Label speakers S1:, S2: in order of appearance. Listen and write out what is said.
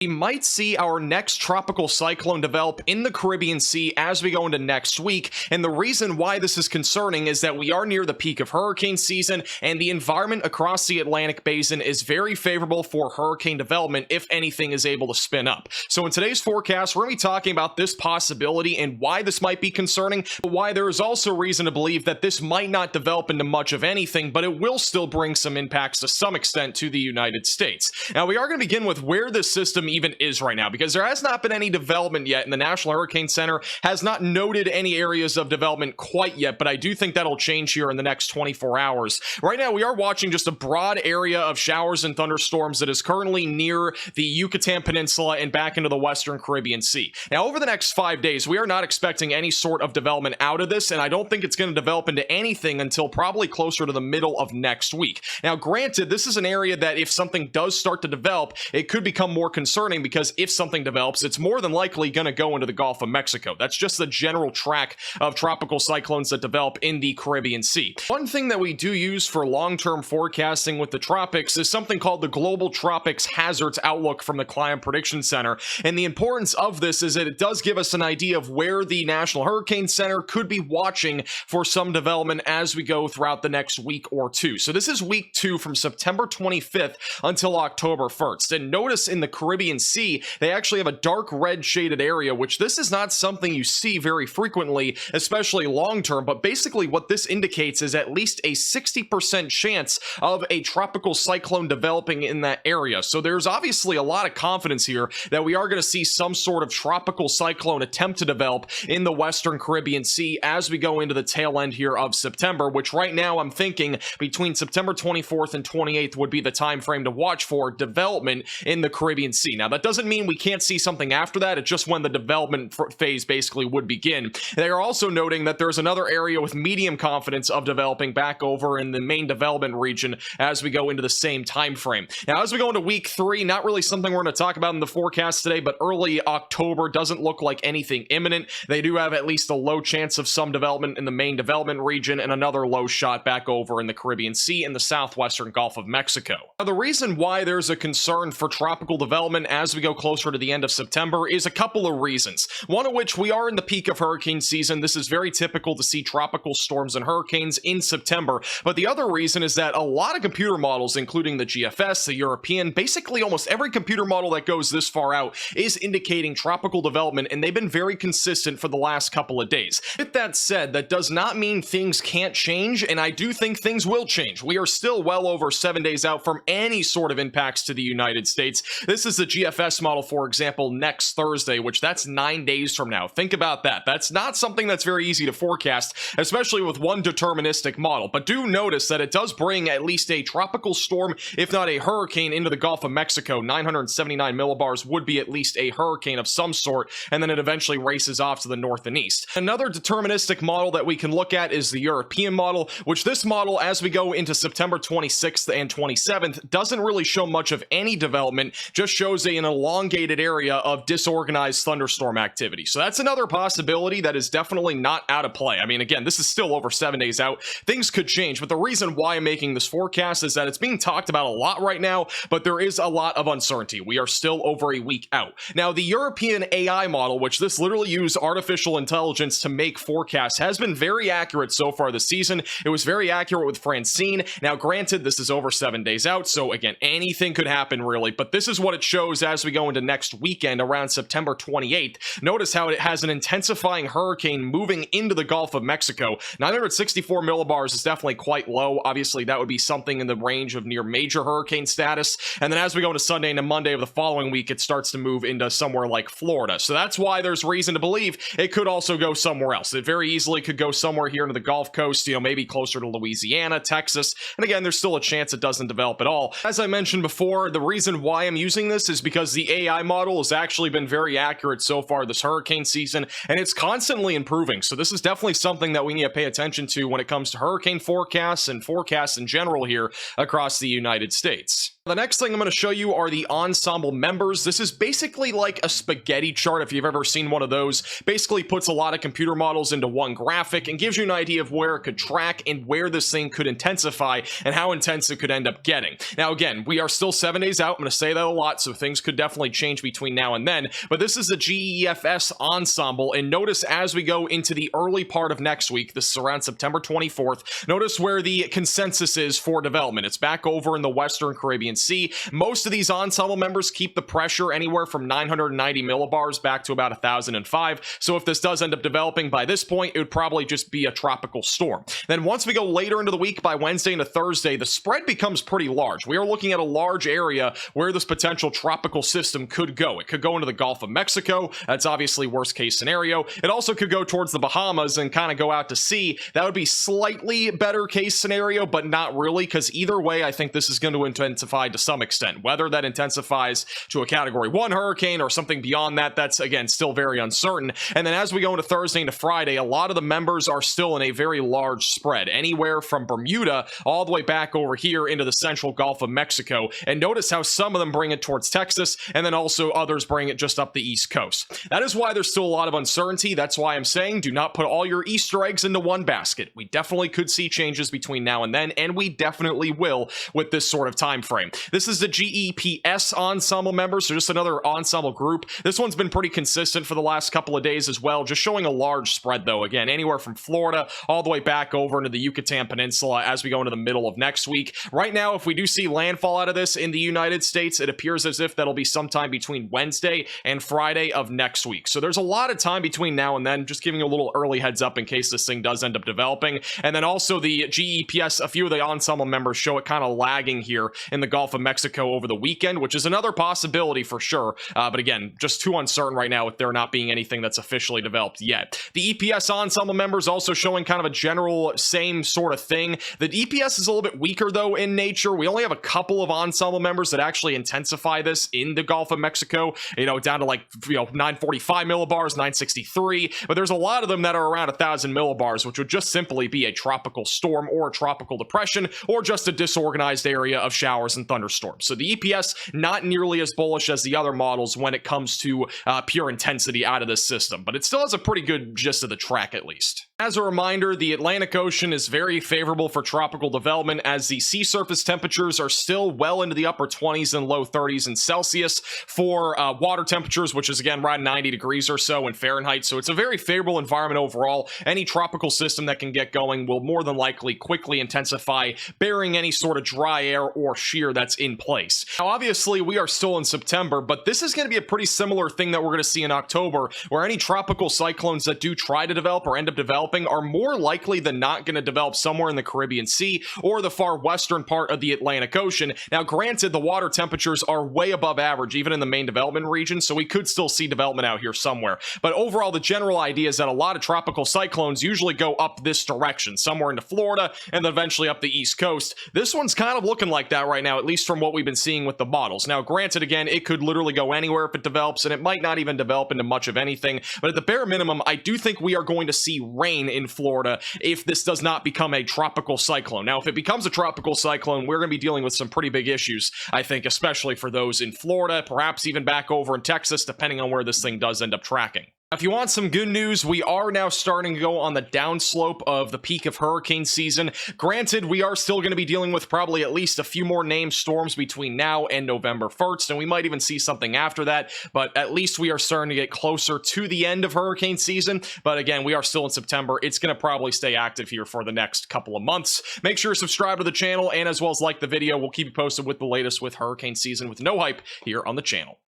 S1: We might see our next tropical cyclone develop in the Caribbean Sea as we go into next week, and the reason why this is concerning is that we are near the peak of hurricane season, and the environment across the Atlantic Basin is very favorable for hurricane development if anything is able to spin up. So in today's forecast, we're going to be talking about this possibility and why this might be concerning, but why there is also reason to believe that this might not develop into much of anything, but it will still bring some impacts to some extent to the United States. Now, we are going to begin with where this system even is right now, because there has not been any development yet, and the National Hurricane Center has not noted any areas of development quite yet, but I do think that'll change here in the next 24 hours. Right now, we are watching just a broad area of showers and thunderstorms that is currently near the Yucatan Peninsula and back into the Western Caribbean Sea. Now, over the next 5 days, we are not expecting any sort of development out of this, and I don't think it's going to develop into anything until probably closer to the middle of next week. Now, granted, this is an area that if something does start to develop, it could become more concerning, because if something develops, it's more than likely going to go into the Gulf of Mexico. That's just the general track of tropical cyclones that develop in the Caribbean Sea. One thing that we do use for long-term forecasting with the tropics is something called the Global Tropics Hazards Outlook from the Climate Prediction Center, and the importance of this is that it does give us an idea of where the National Hurricane Center could be watching for some development as we go throughout the next week or two. So this is week 2 from September 25th until October 1st, and notice in the Caribbean Sea, they actually have a dark red shaded area, which this is not something you see very frequently, especially long term, but basically what this indicates is at least a 60% chance of a tropical cyclone developing in that area. So there's obviously a lot of confidence here that we are going to see some sort of tropical cyclone attempt to develop in the Western Caribbean Sea as we go into the tail end here of September, which right now I'm thinking between September 24th and 28th would be the time frame to watch for development in the Caribbean Sea. Now, that doesn't mean we can't see something after that. It's just when the development phase basically would begin. They are also noting that there's another area with medium confidence of developing back over in the main development region as we go into the same time frame. Now, as we go into week 3, not really something we're going to talk about in the forecast today, but early October doesn't look like anything imminent. They do have at least a low chance of some development in the main development region and another low shot back over in the Caribbean Sea and the southwestern Gulf of Mexico. Now, the reason why there's a concern for tropical development as we go closer to the end of September is a couple of reasons. One of which, we are in the peak of hurricane season. This is very typical to see tropical storms and hurricanes in September. But the other reason is that a lot of computer models, including the GFS, the European, basically almost every computer model that goes this far out is indicating tropical development, and they've been very consistent for the last couple of days. With that said, that does not mean things can't change, and I do think things will change. We are still well over 7 days out from any sort of impacts to the United States. This is the GFS model, for example, next Thursday, which that's 9 days from now. Think about that. That's not something that's very easy to forecast, especially with one deterministic model. But do notice that it does bring at least a tropical storm, if not a hurricane, into the Gulf of Mexico. 979 millibars would be at least a hurricane of some sort, and then it eventually races off to the north and east. Another deterministic model that we can look at is the European model, which this model, as we go into September 26th and 27th, doesn't really show much of any development, just shows an elongated area of disorganized thunderstorm activity. So that's another possibility that is definitely not out of play. I mean, again, this is still over 7 days out. Things could change, but the reason why I'm making this forecast is that it's being talked about a lot right now, but there is a lot of uncertainty. We are still over a week out. Now, the European AI model, which this literally used artificial intelligence to make forecasts, has been very accurate so far this season. It was very accurate with Francine. Now, granted, this is over 7 days out, so again, anything could happen really, but this is what it shows as we go into next weekend around September 28th. Notice how it has an intensifying hurricane moving into the Gulf of Mexico. 964 millibars is definitely quite low. Obviously, that would be something in the range of near major hurricane status. And then as we go into Sunday and Monday of the following week, it starts to move into somewhere like Florida. So that's why there's reason to believe it could also go somewhere else. It very easily could go somewhere here into the Gulf Coast, maybe closer to Louisiana, Texas. And again, there's still a chance it doesn't develop at all. As I mentioned before, the reason why I'm using this is because the AI model has actually been very accurate so far this hurricane season, and it's constantly improving. So this is definitely something that we need to pay attention to when it comes to hurricane forecasts and forecasts in general here across the United States. The next thing I'm going to show you are the ensemble members. This is basically like a spaghetti chart, if you've ever seen one of those. Basically puts a lot of computer models into one graphic and gives you an idea of where it could track and where this thing could intensify and how intense it could end up getting. Now again, we are still 7 days out. I'm going to say that a lot, so things could definitely change between now and then, but this is the GEFS ensemble, and notice as we go into the early part of next week, this is around September 24th, notice where the consensus is for development. It's back over in the Western Caribbean Sea. Most of these ensemble members keep the pressure anywhere from 990 millibars back to about 1005. So if this does end up developing by this point, it would probably just be a tropical storm. Then once we go later into the week, by Wednesday into Thursday, the spread becomes pretty large. We are looking at a large area where this potential tropical system could go. It could go into the Gulf of Mexico. That's obviously worst case scenario. It also could go towards the Bahamas and kind of go out to sea. That would be slightly better case scenario, but not really, because either way, I think this is going to intensify to some extent. Whether that intensifies to a category 1 hurricane or something beyond that, that's again still very uncertain. And then as we go into Thursday into Friday, a lot of the members are still in a very large spread, anywhere from Bermuda all the way back over here into the central Gulf of Mexico. And notice how some of them bring it towards Texas, and then also others bring it just up the East Coast. That is why there's still a lot of uncertainty. That's why I'm saying do not put all your Easter eggs into one basket. We definitely could see changes between now and then, and we definitely will with this sort of time frame. This is the GEPS ensemble members, so just another ensemble group. This one's been pretty consistent for the last couple of days as well, just showing a large spread though. Again, anywhere from Florida all the way back over into the Yucatan Peninsula as we go into the middle of next week. Right now, if we do see landfall out of this in the United States, it appears as if that'll be sometime between Wednesday and Friday of next week. So there's a lot of time between now and then, just giving you a little early heads up in case this thing does end up developing. And then also the GEPS, a few of the ensemble members show it kind of lagging here in the Gulf of Mexico over the weekend, which is another possibility for sure. But again, just too uncertain right now with there not being anything that's officially developed yet. The EPS ensemble members also showing kind of a general same sort of thing. The EPS is a little bit weaker though in nature. We only have a couple of ensemble members that actually intensify this in the Gulf of Mexico, down to like 945 millibars, 963, but there's a lot of them that are around 1000 millibars, which would just simply be a tropical storm or a tropical depression or just a disorganized area of showers and thunderstorms. So the EPS not nearly as bullish as the other models when it comes to pure intensity out of this system, but it still has a pretty good gist of the track at least. As a reminder, the Atlantic Ocean is very favorable for tropical development as the sea surface temperatures are still well into the upper 20s and low 30s in Celsius for water temperatures, which is again around 90 degrees or so in Fahrenheit. So it's a very favorable environment overall. Any tropical system that can get going will more than likely quickly intensify, bearing any sort of dry air or shear that's in place. Now, obviously, we are still in September, but this is going to be a pretty similar thing that we're going to see in October, where any tropical cyclones that do try to develop or end up developing are more likely than not going to develop somewhere in the Caribbean Sea or the far western part of the Atlantic Ocean. Now, granted, the water temperatures are way above average, even in the main development region, so we could still see development out here somewhere. But overall, the general idea is that a lot of tropical cyclones usually go up this direction, somewhere into Florida, and then eventually up the East Coast. This one's kind of looking like that right now, at least from what we've been seeing with the models. Now, granted, again, it could literally go anywhere if it develops, and it might not even develop into much of anything, but at the bare minimum, I do think we are going to see rain in Florida if this does not become a tropical cyclone. Now, if it becomes a tropical cyclone, we're going to be dealing with some pretty big issues, I think, especially for those in Florida, perhaps even back over in Texas, depending on where this thing does end up tracking. If you want some good news, we are now starting to go on the downslope of the peak of hurricane season. Granted, we are still going to be dealing with probably at least a few more named storms between now and November 1st, and we might even see something after that, but at least we are starting to get closer to the end of hurricane season. But again, we are still in September. It's going to probably stay active here for the next couple of months. Make sure to subscribe to the channel and as well as like the video. We'll keep you posted with the latest with hurricane season with no hype here on the channel.